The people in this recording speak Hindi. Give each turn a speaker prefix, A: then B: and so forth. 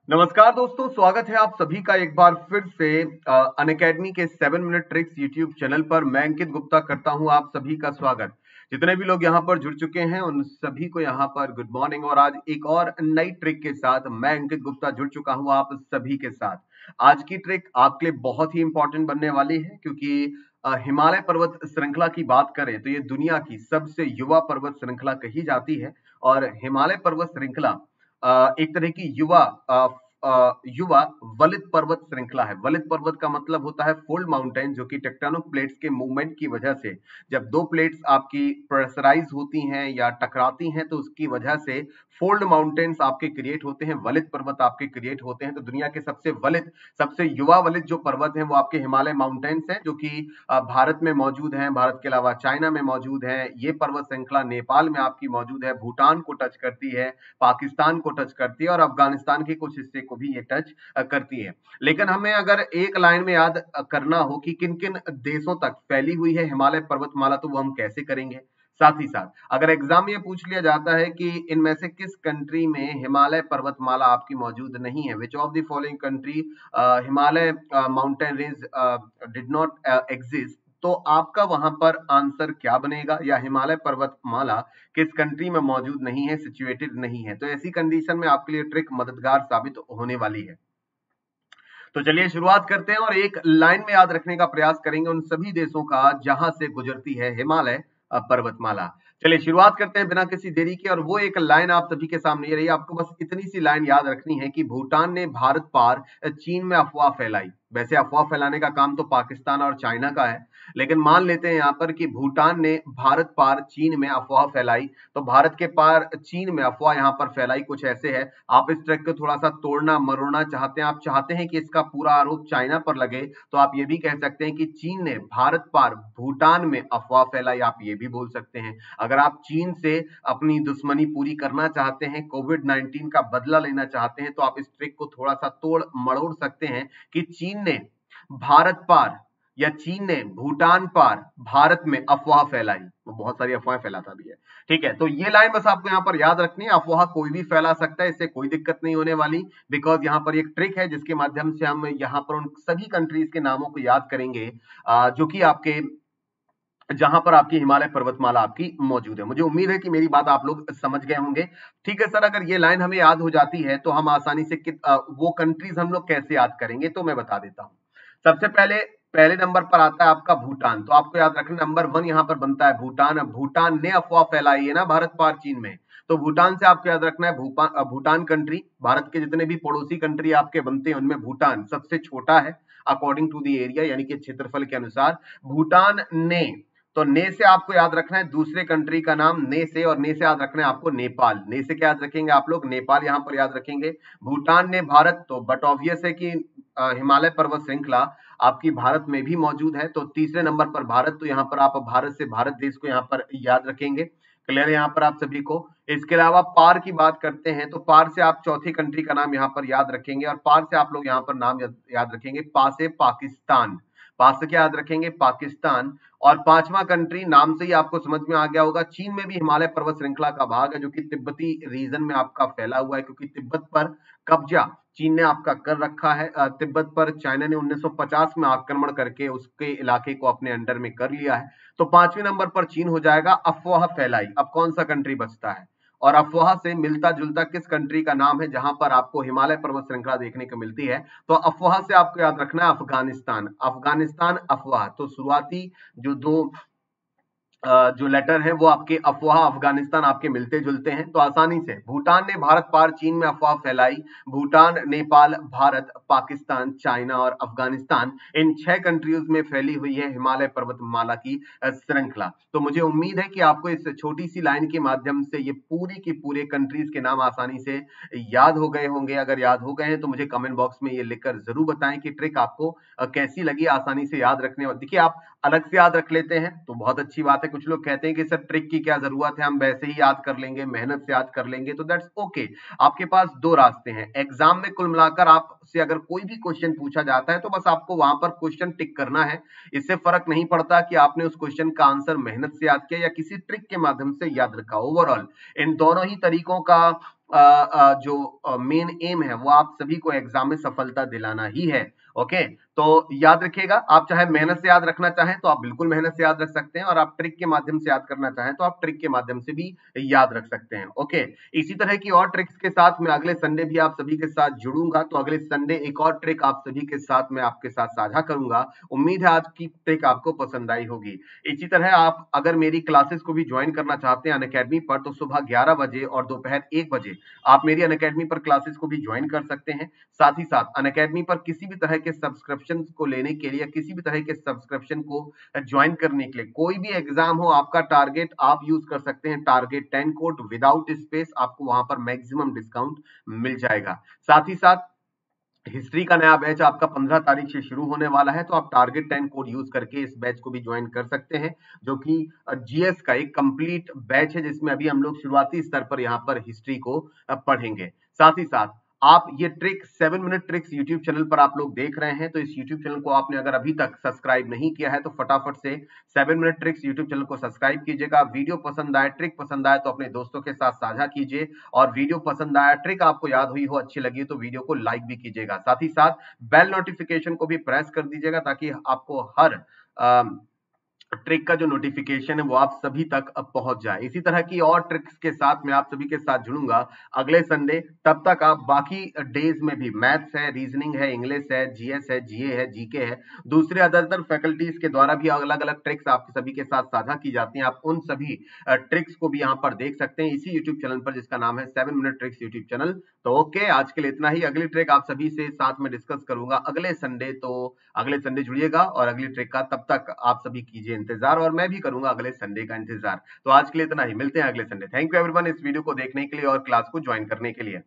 A: नमस्कार दोस्तों, स्वागत है आप सभी का एक बार फिर से अनअकैडमी के 7 मिनट ट्रिक्स यूट्यूब चैनल पर। मैं अंकित गुप्ता करता हूं आप सभी का स्वागत। जितने भी लोग यहां पर जुड़ चुके हैं उन सभी को यहां पर गुड मॉर्निंग। और आज एक और नई ट्रिक के साथ मैं अंकित गुप्ता जुड़ चुका हूं आप सभी के साथ। आज की ट्रिक आपके लिए बहुत ही इंपॉर्टेंट बनने वाली है, क्योंकि हिमालय पर्वत श्रृंखला की बात करें तो ये दुनिया की सबसे युवा पर्वत श्रृंखला कही जाती है। और हिमालय पर्वत श्रृंखला एक तरह की युवा वलित पर्वत श्रृंखला है। वलित पर्वत का मतलब होता है फोल्ड माउंटेन, जो कि टेक्टोनिक प्लेट्स के मूवमेंट की वजह से, जब दो प्लेट्स आपकी प्रेशराइज होती हैं या टकराती हैं तो उसकी वजह से फोल्ड माउंटेन्स आपके क्रिएट होते हैं, वलित पर्वत आपके क्रिएट होते हैं। तो दुनिया के सबसे वलित, सबसे युवा वलित जो पर्वत है वो आपके हिमालय माउंटेन्स हैं, जो कि भारत में मौजूद हैं। भारत के अलावा चाइना में मौजूद है। ये पर्वत श्रृंखला नेपाल में आपकी मौजूद है, भूटान को टच करती है, पाकिस्तान को टच करती है और अफगानिस्तान के कुछ हिस्से को भी ये टच करती है। लेकिन हमें अगर एक लाइन में याद करना हो कि किन किन देशों तक फैली हुई है हिमालय पर्वतमाला, तो वो हम कैसे करेंगे। साथ ही साथ अगर एग्जाम में पूछ लिया जाता है कि इनमें से किस कंट्री में हिमालय पर्वतमाला आपकी मौजूद नहीं है, which of the following country Himalaya mountain range did not exist, तो आपका वहां पर आंसर क्या बनेगा, या हिमालय पर्वतमाला किस कंट्री में मौजूद नहीं है, सिचुएटेड नहीं है। तो ऐसी कंडीशन में आपके लिए ट्रिक मददगार साबित होने वाली है। तो चलिए शुरुआत करते हैं और एक लाइन में याद रखने का प्रयास करेंगे उन सभी देशों का जहां से गुजरती है हिमालय पर्वतमाला। चलिए शुरुआत करते हैं बिना किसी देरी के। और वो एक लाइन आप सभी के सामने ये रही। आपको बस इतनी सी लाइन याद रखनी है कि भूटान ने भारत पार चीन में अफवाह फैलाई। वैसे अफवाह फैलाने का काम तो पाकिस्तान और चाइना का है, लेकिन मान लेते हैं यहाँ पर कि भूटान ने भारत पार चीन में अफवाह फैलाई। तो भारत के पार चीन में अफवाह यहाँ पर फैलाई कुछ ऐसे है। आप इस ट्रैक को थोड़ा सा तोड़ना मरोड़ना चाहते हैं, आप चाहते हैं कि इसका पूरा आरोप चाइना पर लगे, तो आप ये भी कह सकते हैं कि चीन ने भारत पार भूटान में अफवाह फैलाई। आप ये भी बोल सकते हैं। अगर आप चीन से अपनी दुश्मनी पूरी करना चाहते हैं, कोविड-19 का बदला लेना चाहते हैं, तो आप इस ट्रिक को थोड़ा सा तोड़ मरोड़ सकते हैं कि चीन ने भारत पार या चीन ने भूटान पार भारत में अफवाह फैलाई। वो बहुत सारी अफवाहें फैलाता भी है। ठीक है, तो ये लाइन बस आपको यहाँ पर याद रखनी है। अफवाह कोई भी फैला सकता है, इससे कोई दिक्कत नहीं होने वाली, बिकॉज यहाँ पर एक ट्रिक है जिसके माध्यम से हम यहाँ पर उन सभी कंट्रीज के नामों को याद करेंगे जो कि आपके जहां पर आपकी हिमालय पर्वतमाला आपकी मौजूद है। मुझे उम्मीद है कि मेरी बात आप लोग समझ गए होंगे। ठीक है सर, अगर ये लाइन हमें याद हो जाती है तो हम आसानी से वो कंट्रीज हम लोग कैसे याद करेंगे, तो मैं बता देता हूं। सबसे पहले पहले नंबर पर आता है आपका भूटान। तो आपको याद रखना नंबर 1 यहां पर बनता है भूटान। अब भूटान ने अफवाह फैलाई है ना भारत पार चीन में, तो भूटान से आपको याद रखना है भूटान कंट्री। भारत के जितने भी पड़ोसी कंट्री आपके बनते हैं उनमें भूटान सबसे छोटा है अकॉर्डिंग टू द एरिया, यानी कि क्षेत्रफल के अनुसार। भूटान ने, तो ने से आपको याद रखना है दूसरे कंट्री का नाम ने से, और ने से याद रखना है आपको नेपाल। ने से क्या याद रखेंगे आप लोग, नेपाल यहां पर याद रखेंगे। भूटान ने भारत, तो बट ऑब्वियस है कि हिमालय पर्वत श्रृंखला आपकी भारत में भी मौजूद है, तो तीसरे नंबर पर भारत। तो यहाँ पर आप भारत से भारत देश को यहाँ पर याद रखेंगे। क्लियर है यहाँ पर आप सभी को। इसके अलावा पार की बात करते हैं तो पार से आप चौथी कंट्री का नाम यहाँ पर याद रखेंगे, और पार से आप लोग यहाँ पर नाम याद रखेंगे पा से पाकिस्तान। पास से क्या याद रखेंगे, पाकिस्तान। और पांचवा कंट्री नाम से ही आपको समझ में आ गया होगा, चीन में भी हिमालय पर्वत श्रृंखला का भाग है, जो कि तिब्बती रीजन में आपका फैला हुआ है, क्योंकि तिब्बत पर कब्जा चीन ने आपका कर रखा है। तिब्बत पर चाइना ने 1950 में आक्रमण करके उसके इलाके को अपने अंडर में कर लिया है। तो पांचवें नंबर पर चीन हो जाएगा। अफवाह फैलाई, अब कौन सा कंट्री बचता है, और अफवाह से मिलता जुलता किस कंट्री का नाम है जहां पर आपको हिमालय पर्वत श्रृंखला देखने को मिलती है। तो अफवाह से आपको याद रखना है अफगानिस्तान। अफगानिस्तान अफवाह, तो शुरुआती जो दो जो लेटर है वो आपके अफवाह अफगानिस्तान आपके मिलते जुलते हैं। तो आसानी से भूटान ने भारत पार चीन में अफवाह फैलाई। भूटान, नेपाल, भारत, पाकिस्तान, चाइना और अफगानिस्तान, इन 6 कंट्रीज में फैली हुई है हिमालय पर्वतमाला की श्रृंखला। तो मुझे उम्मीद है कि आपको इस छोटी सी लाइन के माध्यम से ये पूरी की पूरे कंट्रीज के नाम आसानी से याद हो गए होंगे। अगर याद हो गए हैं तो मुझे कमेंट बॉक्स में ये लिखकर जरूर बताएं कि ट्रिक आपको कैसी लगी, आसानी से याद रखने वाली। देखिए, आप अलग से याद रख लेते हैं तो बहुत अच्छी बात है। कुछ लोग कहते हैं कि सर ट्रिक की क्या जरूरत है, हम वैसे ही याद कर लेंगे, मेहनत से याद कर लेंगे, तो दैट्स ओके। आपके पास दो रास्ते हैं। एग्जाम में कुल मिलाकर आपसे अगर कोई भी क्वेश्चन पूछा जाता है तो बस आपको वहां पर क्वेश्चन टिक करना है। इससे फर्क नहीं पड़ता कि आपने उस क्वेश्चन का आंसर मेहनत से याद किया या किसी ट्रिक के माध्यम से याद रखा। ओवरऑल इन दोनों ही तरीकों का जो मेन एम है वो आप सभी को एग्जाम में सफलता दिलाना ही है। ओके, तो याद रखिएगा, आप चाहे मेहनत से याद रखना चाहें तो आप बिल्कुल मेहनत से याद रख सकते हैं, और आप ट्रिक के माध्यम से याद करना चाहें तो आप ट्रिक के माध्यम से भी याद रख सकते हैं। ओके, इसी तरह की और ट्रिक्स के साथ मैं अगले संडे भी आप सभी के साथ जुड़ूंगा, तो अगले संडे एक और ट्रिक आप सभी के साथ मैं आपके साथ साझा करूंगा। उम्मीद है आज की ट्रिक आपको पसंद आई होगी। इसी तरह आप अगर मेरी क्लासेस को भी ज्वाइन करना चाहते हैं अनअकैडमी पर, तो सुबह 11 बजे और दोपहर 1 बजे आप मेरी अनअकैडमी पर क्लासेस को भी ज्वाइन कर सकते हैं। साथ ही साथ अनअकैडमी पर किसी भी तरह के सब्सक्रिप्शन को लेने के लिए, किसी भी तरह के सब्सक्रिप्शन को ज्वाइन करने के लिए, कोई भी एग्जाम हो आपका टारगेट, आप यूज कर सकते हैं टारगेट 10 कोड विदाउट स्पेस, आपको वहां पर मैक्सिमम डिस्काउंट मिल जाएगा। साथ ही साथ हिस्ट्री का नया बैच आपका 15 तारीख से शुरू होने वाला है, तो आप टारगेट 10 कोड यूज करके इस बैच को भी ज्वाइन कर सकते हैं, जो कि जीएस का एक कंप्लीट बैच है, जिसमें अभी हम लोग शुरुआती स्तर पर यहाँ पर हिस्ट्री को पढ़ेंगे। साथ ही साथ आप ये trick 7 minute tricks YouTube channel पर आप लोग देख रहे हैं, तो इस यूट्यूब चैनल को आपने अगर अभी तक सब्सक्राइब नहीं किया है तो फटाफट से 7 मिनट ट्रिक्स यूट्यूब चैनल को सब्सक्राइब कीजिएगा। वीडियो पसंद आए, ट्रिक पसंद आए तो अपने दोस्तों के साथ साझा कीजिए, और वीडियो पसंद आया, ट्रिक आपको याद हुई हो, अच्छी लगी तो वीडियो को लाइक भी कीजिएगा। साथ ही साथ बेल नोटिफिकेशन को भी प्रेस कर दीजिएगा, ताकि आपको हर ट्रिक का जो नोटिफिकेशन है वो आप सभी तक अब पहुंच जाए। इसी तरह की और ट्रिक्स के साथ मैं आप सभी के साथ जुड़ूंगा अगले संडे। तब तक आप बाकी डेज में भी, मैथ्स है, रीजनिंग है, इंग्लिश है, जीएस है, जीए है, जीके है, दूसरे अदर फैकल्टीज के द्वारा भी अलग अलग ट्रिक्स आप सभी के साथ साझा की जाती हैं, आप उन सभी ट्रिक्स को भी यहाँ पर देख सकते हैं इसी यूट्यूब चैनल पर, जिसका नाम है 7 मिनट ट्रिक्स यूट्यूब चैनल। तो ओके, आज के लिए इतना ही। अगली ट्रिक आप सभी से साथ में डिस्कस करूंगा अगले संडे, तो अगले संडे जुड़िएगा और अगली ट्रिक का तब तक आप सभी कीजिए इंतजार, और मैं भी करूंगा अगले संडे का इंतजार। तो आज के लिए इतना ही, मिलते हैं अगले संडे। थैंक यू एवरीवन इस वीडियो को देखने के लिए और क्लास को ज्वाइन करने के लिए।